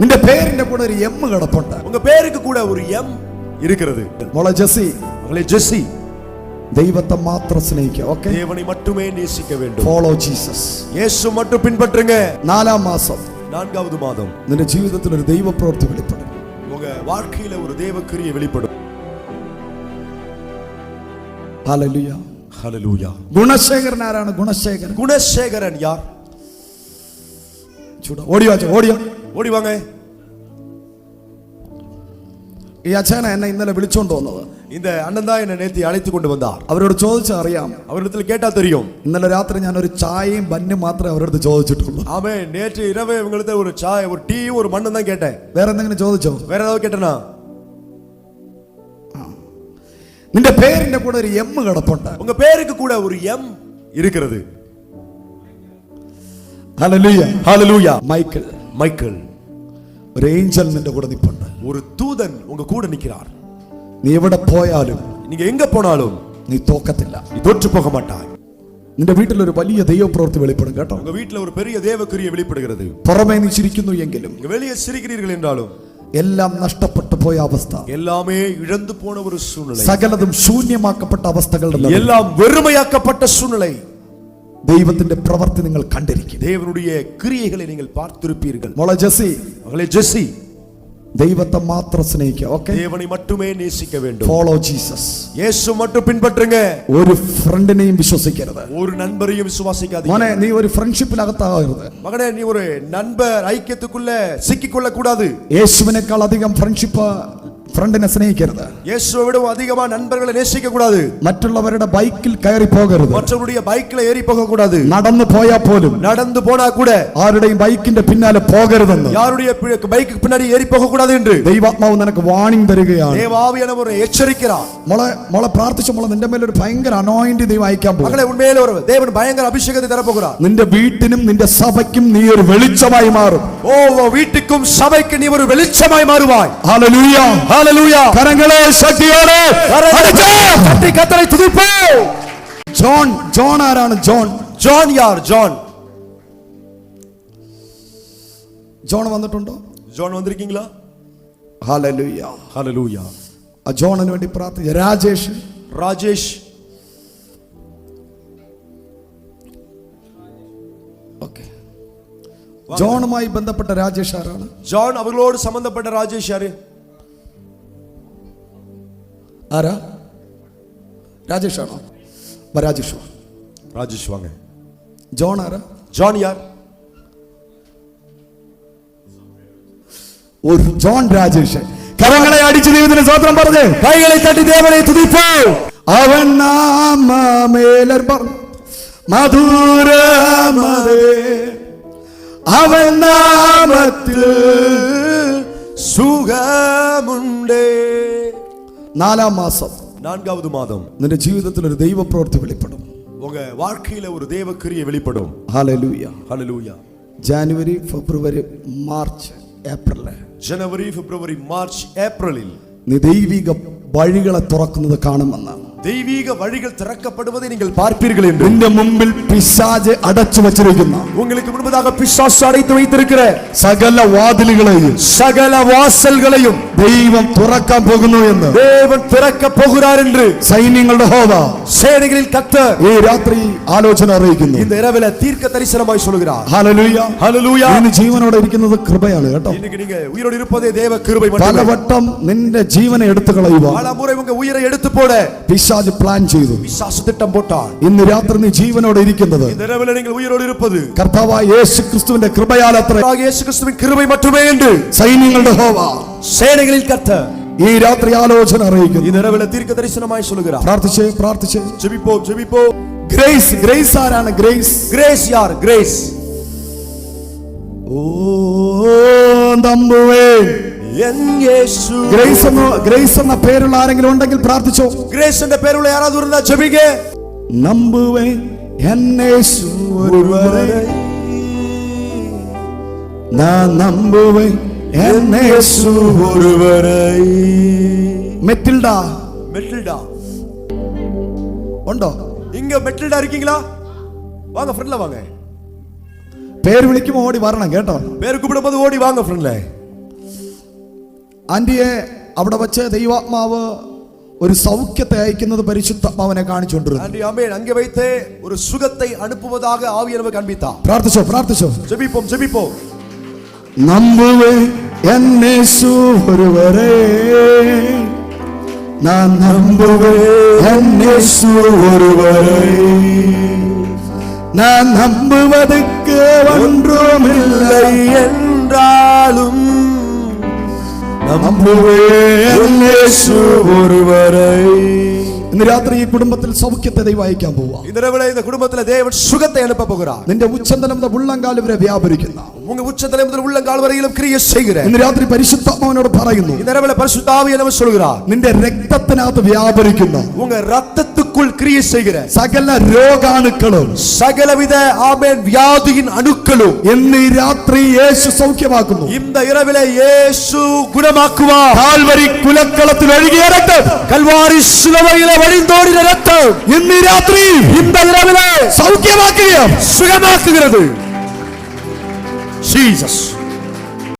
നിന്റെ പേരിന്റെ കൂടെ ഒരു എം കിടപ്പുണ്ട്. உங்க பேருக்கு கூட ஒரு எம் இருக்கிறது. മോളെ ജെസ്സി, மகளே ஜெஸ்ஸி, ദൈവത്തെ മാത്രം സ്നേഹിക്കുക. ഓക്കേ, தேவனை மட்டுமே நேசிக்க வேண்டும். Follow Jesus. இயேசு மட்டும் பின்பற்றுங்க. 4-ാം മാസം, 4வது മാதം നിന്റെ ജീവിതത്തിൽ ഒരു ദൈവപ്രവൃത്തി വെളിപ്പെടും. உங்க வாழ்க்கையில ஒரு தேவ கிரியை வெளிப்படும். Hallelujah, hallelujah. ഗുണശേഖരൻ ആരാണ്? ഗുണശേഖരൻ. குணசேகரன் யார்? ഓടിയോ ഓടിയോ, ஓடி வாங்க. ഈ അച്ഛനെ എന്നെ ഇന്നലെ വിളിച്ചോണ്ട് വന്നത്. இந்த அண்ணன் தான் என்னை நேத்தி அழைத்து கொண்டு வந்தார். അവരോട് ചോദിച്ചറിയാം. அவரிடத்துல கேட்டா தெரியும். ഇന്നലെ രാത്രി ഞാൻ ഒരു ചായയും ബന്നും മാത്രമേ അവരുടെ ചോദിച്ചിട്ടുള്ളൂ. ஆமே, நேற்று இரவு இவங்களுக்கு ஒரு சாய், ஒரு டீ, ஒரு மண்ணு தான் கேட்டேன். വേറെ എന്തെങ്കിലും ചോദിച്ചോ? வேற ஏதாவது கேட்டனா? നിന്റെ പേരിന്റെ കൂടെ ഒരു എം കിടപ്പുണ്ട്. உங்க பேருக்கு கூட ஒரு எம் இருக்கிறது. ഹല്ലേലൂയ, ஹல்லேலூயா. മൈക്കിൾ, மைக்கேல், ഒരു ഏഞ്ചൽ നിന്റെ കൂടെ നിൽപ്പുണ്ട്. ஒரு தூதன் உங்க கூட நிக்கிறார். നീ എവിടെ പോയാലും நீங்க எங்க போனாலும் നീ തോക്കത്തില്ല. நீ தோற்று போக മാட்டாய். നിന്റെ വീട്ടിൽ ഒരു വലിയ ദൈവപ്രവൃത്തി വെളിപ്പെടും കേട്ടോ. உங்க வீட்ல ஒரு பெரிய தேவ கிரியை வெளிப்படுகிறது. പുറമേ നീ ചിരിക്കുന്നു എങ്കിലും நீங்க வெளியே சிரிக்கிறீர்கள் என்றாலும் എല്ലാം നഷ്ടപ്പെട്ടു പോയ അവസ്ഥ, எல்லாமே இழந்து போன ஒரு சூழ்நிலை, സകലതും ശൂന്യമാക്കപ്പെട്ട അവസ്ഥകളുടെ எல்லாம் வெறுமையாக்கப்பட்ட சூழ்நிலை, ദൈവത്തിന്റെ പ്രവൃത്തി നിങ്ങൾ കണ്ടിരിക്കും. தேவனுடைய கிரியைகளை நீங்கள் பார்த்திருப்பீர்கள். മോളെ ജെസ്സി, மகளே ஜெஸ்ஸி, ദൈവത്തെ മാത്രം സ്നേഹിക്കുക. ഓക്കേ, தேவனை மட்டுமே நேசிக்க வேண்டும். Follow Jesus. இயேசு மட்டும் பின்பற்றுங்க. ഒരു ഫ്രണ്ടിനെയും വിശ്വസിക്കരുത്. ஒரு நண்பரையும் விசுவாசிக்காதீங்க. മോനെ, നീ ഒരു ഫ്രണ്ട്ഷിപ്പിനകത്താകരുത്. மகனே, நீ ஒரு நண்பர் ஐக்கியத்துக்குள்ள சிக்கிக்கொள்ள கூடாது. യേശുവിനേക്കാൾ അധികം ഫ്രണ്ട്ഷിപ്പ് ഫ്രണ്ടിനെ സ്നേഹിക്കരുത്. இயேசுவை விட அதிகமா நண்பர்களை நேசிக்க கூடாது. മറ്റുള്ളവരുടെ ബൈക്കിൽ കയറി പോകരുത്. மற்றவருடைய பைக்ல ஏறி போக கூடாது. നടന്നു പോയാൽ പോലും, நடந்து போனா கூட ആരുടെയും ബൈക്കിന്റെ പിന്നാലെ പോകരുതെന്ന് யாருடைய பைக்கு பின்னாடி ஏறி போக கூடாது என்று ദൈവാത്മാവ് നിനക്ക് വാണിംഗ് തരികയാണ്. தேவாவியானவர் எச்சரிக்கிறார். മോളെ പ്രാർത്ഥിച്ച മോളെ, നിന്റെ മേലെ ഒരു ഭയങ്കര അനോയിന്റിംഗ് ദൈവം അയക്കാൻ പോകും. மகளே, உண்மையிலே ஒரு தேவன் பயங்கர அபிஷேகத்தை தர போகிறார். നിന്റെ വീട്ടിനും നിന്റെ സഭയ്ക്കും നീ ഒരു വെളിച്ചമായി മാറും. ஓ, வீட்டுக்கும் சபைக்கு நீ ஒரு வெளிச்சமாய் மாறுவாய். ഹല്ലേലൂയ, ஹல்லேலூயா. കരങ്ങളെ ശക്തിയോടെ അടിച്ച് தட்டி கர்த்தரை துதிப்போம். ജോൺ ആരാണ്? ஜான் யார்? ജോൺ വന്നിട്ടുണ്ടോ? ஜான் வந்திருக்கீங்களா? ഹല്ലേലൂയ, ஹல்லேலூயா. ആ ജോണിന് വേണ്ടി പ്രാർത്ഥിക്കുക. ராஜேஷ். ഓക്കേ, ജോണുമായി ബന്ധപ്പെട്ട രാജേഷ് ആരാണ്? ஜான் அவர்களோடு சம்பந்தப்பட்ட ராஜேஷ் யாரு? ആരാ? രാജേഷ് ആണോ? ராஜேஷ் வாங்க. ജോൺ ആരാ? ஜான் யார்? ഒരു ജോൺ രാജേഷ്. കരങ്ങളെ അടിച്ച് ദൈവത്തിന് സ്തോത്രം പറഞ്ഞ് கைகளை தட்டி தேவனை துதிப்போம். അവൻ നാമമേലർ മധുരമതേ, അവൻ നാമത്തിൽ സുഖമുണ്ട്. 4-ാം മാസം, 4வது മാதം നിന്റെ ജീവിതത്തിൽ ഒരു ദൈവപ്രവൃത്തി വെളിപ്പെടും. உங்க வாழ்க்கையில ஒரு தேவ கிரியை வெளிப்படும். ഹല്ലേലൂയ. ஹல்லேலூயா. ജനുവരി, ഫെബ്രുവരി, മാർച്ച്, ഏപ്രിൽ, ஜனவரி, பிப்ரவரி, மார்ச், ஏப்ரலில் നീ ദൈവിക വഴികളെ തുറക്കുന്നത് കാണുമെന്നാണ്. தெய்வீக வழிகள் திறக்கப்படுவதை நீங்கள் பார்ப்பீர்கள் என்று നിന്റെ മുമ്പിൽ പിശാച് അടച്ചു വച്ചിരിക്കുന്ന உங்களுக்கு முன்பதாக பிசாசு அடைத்து வைத்திருக்கிற സകല വാതിലുകളെയും சகல வாசல்களையும் ദൈവം തുറക്കാൻ പോകുന്നു എന്ന് தேவன் திறக்க போகிறார் என்று സൈന്യങ്ങളുടെ യഹോവ சேனைகளில் கர்த்தர் ഈ രാത്രി ആലോചന അറിയിക്കുന്നു. இந்த இரவில தீர்க்க தரிசனமாய் சொல்கிறார். ഹല്ലേലൂയ, ஹல்லேலூயா. നീ ജീവനോടെ ഇരിക്കുന്നത് കൃപയാണ് കേട്ടോ. இன்னைக்கு நீங்க உயிரோடு இருப்பதே தேவ கிருபை மட்டுமே. പലവട്ടം നിന്റെ ജീവനെ എടുത്തു കളയുക பல முறை உங்க உயிரை எடுத்து போட പിശാച് പ്ലാൻ ചെയ്തു. பிசாசு திட்டம் போட்டார். ഇന്ന് രാത്രി നീ ജീവനോടെ ഇരിക്കുന്നത് இந்த இரவில நீங்கள் உயிரோடு இருப்பது കർത്താവായ യേശു ക്രിസ്തുവിന്റെ കൃപയാലത്രേ. இயேசு கிறிஸ்துவின் கிருபை மட்டுமே என்று സൈന്യങ്ങളുടെ യഹോവ சேனைகளில் கர்த்தர் ഈ രാത്രി ആലോചന അറിയിക്കുന്നു. இந்த இரவில தீர்க்க தரிசனமாய் சொல்கிறார். പ്രാർത്ഥിച്ചേ. ஜெபிப்போம். ഗ്രേസ് ആരാണ്? கிரேஸ் யார்? கிரேஸ். ഓ നമ്പുവേ, ഗ്രേസ് എന്ന പേരുള്ള ആരെങ്കിലും ഉണ്ടെങ്കിൽ പ്രാർത്ഥിച്ചോ. ഗ്രേസ് എന്ന പേരുള്ള யாராவது இருந்தா ஜெபிங்க. നമ്പുവേ എന്നേശു ഒരുവരെ, ഞാൻ നമ്പുവേ എന്നേശു ഒരുവരെ. മെറ്റിൽഡ ഉണ്ടോ? இங்க மெட்டில்டா இருக்கீங்களா? வாங்க ஃப்ரெண்ட்ல வாங்க. പേര് വിളിക്കുമ്പോൾ ഓടി വരണം കേട്ടോ. പേര് കൂപ്പിടുമ്പോൾ ഓടി വാങ്ങ ഫ്രണ്ട്ലേ. ആന്റിയെ അവിടെ വച്ച് ദൈവാത്മാവ് ഒരു സൗഖ്യത്തെ അയക്കുന്നത് പരിശുദ്ധാത്മാവിനെ കാണിച്ചുകൊണ്ടിരുന്നു. ஆண்டி ஆமென். அங்கே வைத்து ஒரு சுகத்தை அனுப்புவதாக ஆவியானவர் காண்பித்தார். പ്രാർത്ഥിച്ചോ പ്രാർത്ഥിച്ചോ. ஜெபிப்போம் ஜெபிப்போம். நம்புவே என்னேசு ஒருவரே, நான் நம்புவே என்னேசு ஒருவரே, நான் நம்புவதற்கு ஒன்றுமில்லை என்றாலும் நம்புவே എന്നേசு ஒருவரே. ഇന്ന് രാത്രി ഈ കുടുംബത്തിൽ സൗഖ്യത്തെ ദൈവം അയക്കാൻ പോവാ. இந்த இரவுல இந்த குடும்பத்துல தேவன் சுகத்தை அனுப்ப போகிறார். നിന്റെ ഉച്ചന്തലം മുതൽ ഉള്ളങ്കാൽ വരെ വ്യാപരിക്കുന്ന உங்க உச்சந்தலை முதல் உள்ளங்கால் வரையிலும் கிரியை செய்கிற ഇന്ന് രാത്രി പരിശുദ്ധാത്മാവിനോട് പറയുന്നു, இந்த இரவுல பரிசுத்த ஆவியானவர் சொல்கிறார், നിന്റെ രക്തത്തിനകത്ത് വ്യാപരിക്കുന്ന உங்க ரத்தத்துக்குள் கிரியை செய்கிற സകല രോഗാണുക്കളും சகலவித ஆமென் வியாதியின் அணுக்களும் ഇന്ന് ഈ രാത്രി യേശു സൗഖ്യമാക്കുന്നു. இந்த இரவிலே இயேசு குணமாக்குவார். കാൽവരി കുലക്കളത്തിൽ ഒഴുകിയ രക്തം, கல்வாரி சிலுவையிலே வழிந்தோடின ரத்தம் ഇന്ന് ഈ രാത്രി இந்த இரவிலே സൗഖ്യമാക്കുകയും சுகமாக்குகிறது. Jesus.